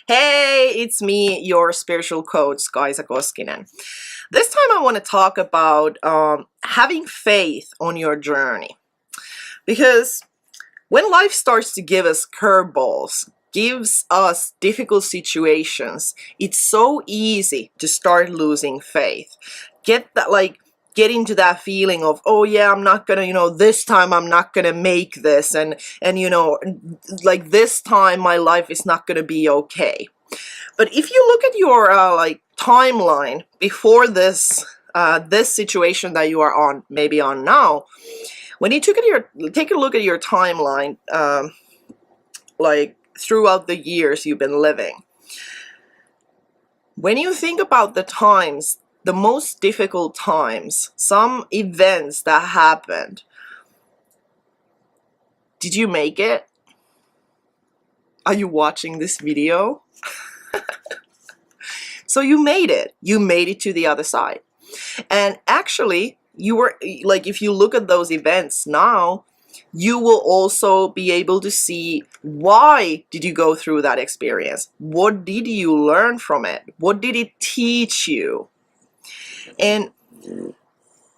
Hey, it's me, your spiritual coach, Kaisa Koskinen. This time I want to talk about having faith on your journey. Because when life starts to give us curveballs, gives us difficult situations, it's so easy to start losing faith. Get into that feeling of, oh yeah, I'm not gonna, this time I'm not gonna make this, and like this time my life is not gonna be okay. But if you look at your timeline before this situation that you are on, maybe on now, when you take a look at your timeline, like throughout the years you've been living, when you think about the most difficult times, some events that happened, did you make it? Are you watching this video? So you made it. You made it to the other side. And actually, you were like, if you look at those events now, you will also be able to see why did you go through that experience? What did you learn from it? What did it teach you? And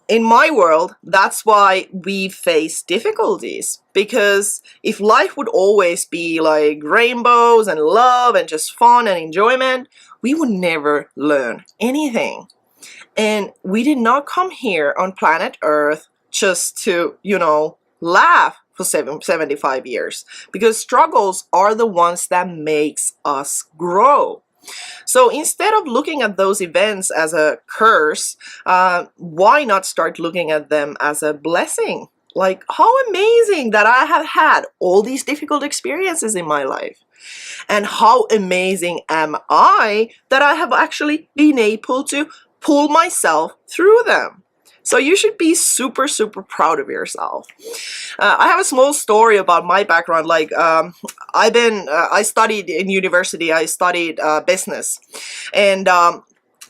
in my world, that's why we face difficulties. Because if life would always be like rainbows and love and just fun and enjoyment, we would never learn anything. And we did not come here on planet Earth just to, laugh for 75 years. Because struggles are the ones that makes us grow. So instead of looking at those events as a curse, why not start looking at them as a blessing? Like, how amazing that I have had all these difficult experiences in my life. And how amazing am I that I have actually been able to pull myself through them. So you should be super, super proud of yourself. I have a small story about my background. Like, I studied in university. I studied business, and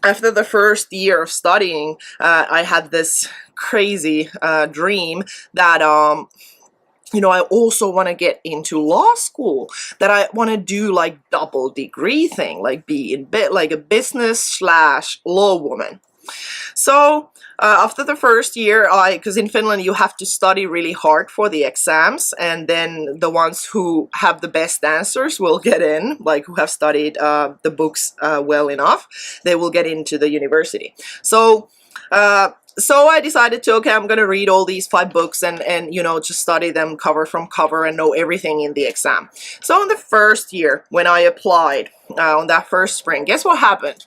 after the first year of studying, I had this crazy dream that I also want to get into law school, that I want to do like double degree thing, like be in like a business slash law woman. So after the first year, because in Finland you have to study really hard for the exams, and then the ones who have the best answers will get in, like who have studied the books well enough, they will get into the university. So I decided to, okay, I'm going to read all these 5 books and just study them cover from cover and know everything in the exam. So in the first year, when I applied on that first spring, guess what happened?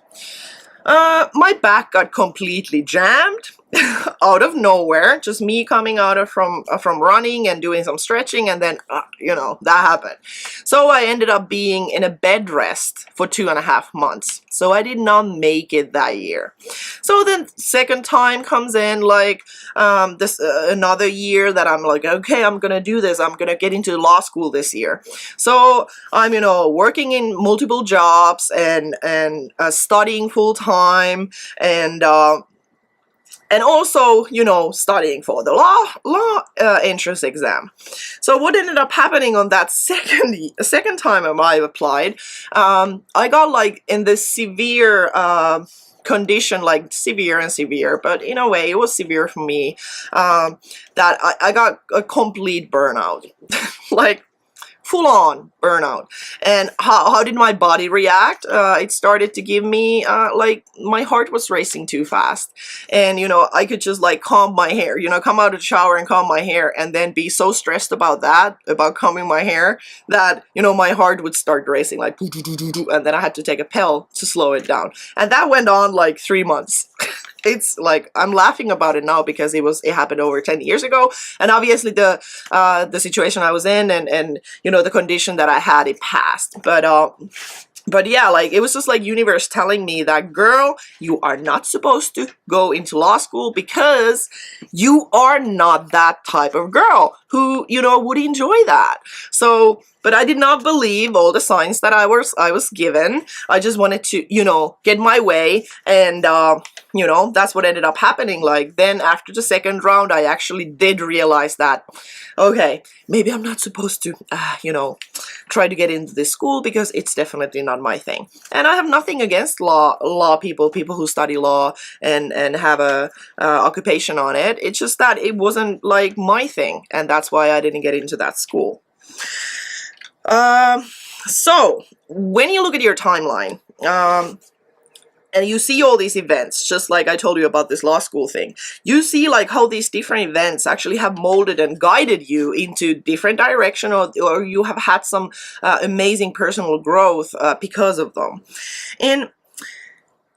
My back got completely jammed out of nowhere. Just me coming out of from running and doing some stretching, and then that happened. So I ended up being in a bed rest for 2.5 months. So I did not make it that year. So then second time comes in, like this another year that I'm like, okay, I'm gonna do this. I'm gonna get into law school this year. So I'm working in multiple jobs and studying full time and also, studying for the law entrance exam. So what ended up happening on that second time I applied, I got like in this severe condition, like severe and severe, but in a way it was severe for me, that I got a complete burnout, like full-on burnout. And how did my body react? It started to give me like my heart was racing too fast, and I could just like comb my hair, come out of the shower and comb my hair, and then be so stressed about combing my hair, that my heart would start racing like and then I had to take a pill to slow it down, and that went on like 3 months. It's like, I'm laughing about it now because it happened over 10 years ago, and obviously the situation I was in and the condition that I had, it passed. But yeah, like it was just like universe telling me that, girl, you are not supposed to go into law school because you are not that type of girl who would enjoy that. So, but I did not believe all the signs that I was given. I just wanted to get my way, and that's what ended up happening. Like then after the second round, I actually did realize that, okay, maybe I'm not supposed to try to get into this school because it's definitely not my thing. And I have nothing against law people who study law and have a occupation on it. It's just that it wasn't like my thing, and that's why I didn't get into that school. So when you look at your timeline, and you see all these events, just like I told you about this law school thing, you see like how these different events actually have molded and guided you into different direction, or you have had some amazing personal growth because of them. And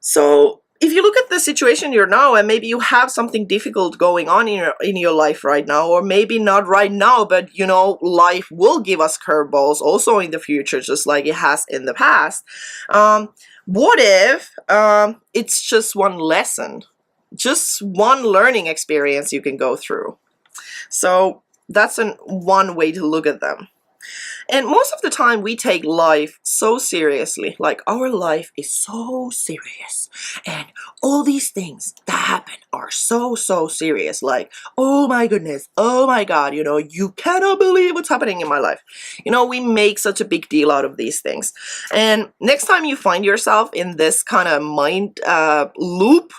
so if you look at the situation you're now, and maybe you have something difficult going on in your life right now, or maybe not right now, but you know, life will give us curveballs also in the future, just like it has in the past. What if it's just one lesson, just one learning experience you can go through? So that's one way to look at them. And most of the time we take life so seriously, like our life is so serious, and all these things that happen are so serious, like, oh my goodness, oh my god, you know, you cannot believe what's happening in my life. You know, we make such a big deal out of these things. And next time you find yourself in this kind of mind loop,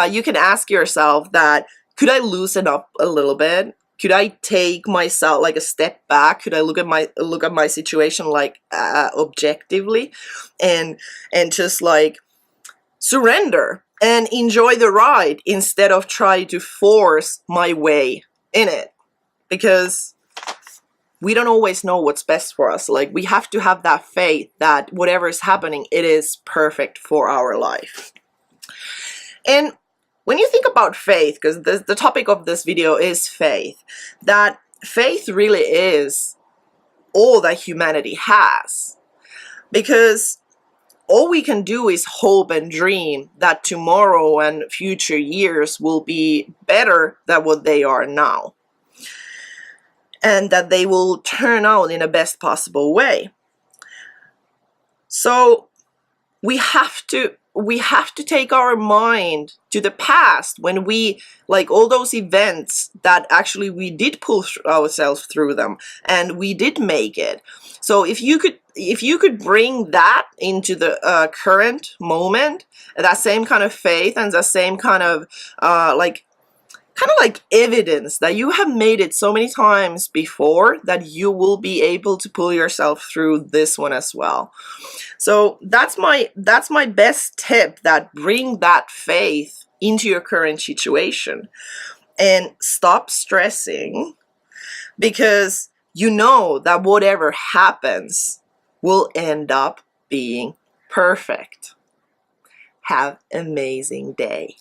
you can ask yourself that, could I loosen up a little bit? Could I take myself like a step back? Could I look at my situation like objectively, and just like surrender and enjoy the ride instead of try to force my way in it? Because we don't always know what's best for us. Like, we have to have that faith that whatever is happening, it is perfect for our life. And when you think about faith, because the topic of this video is faith, that faith really is all that humanity has. Because all we can do is hope and dream that tomorrow and future years will be better than what they are now, and that they will turn out in the best possible way. So we have to take our mind to the past, when we, like, all those events that actually we did pull ourselves through them and we did make it. So if you could bring that into the current moment, that same kind of faith and the same kind of like evidence that you have made it so many times before, that you will be able to pull yourself through this one as well. So that's my best tip, that bring that faith into your current situation and stop stressing, because you know that whatever happens will end up being perfect. Have an amazing day.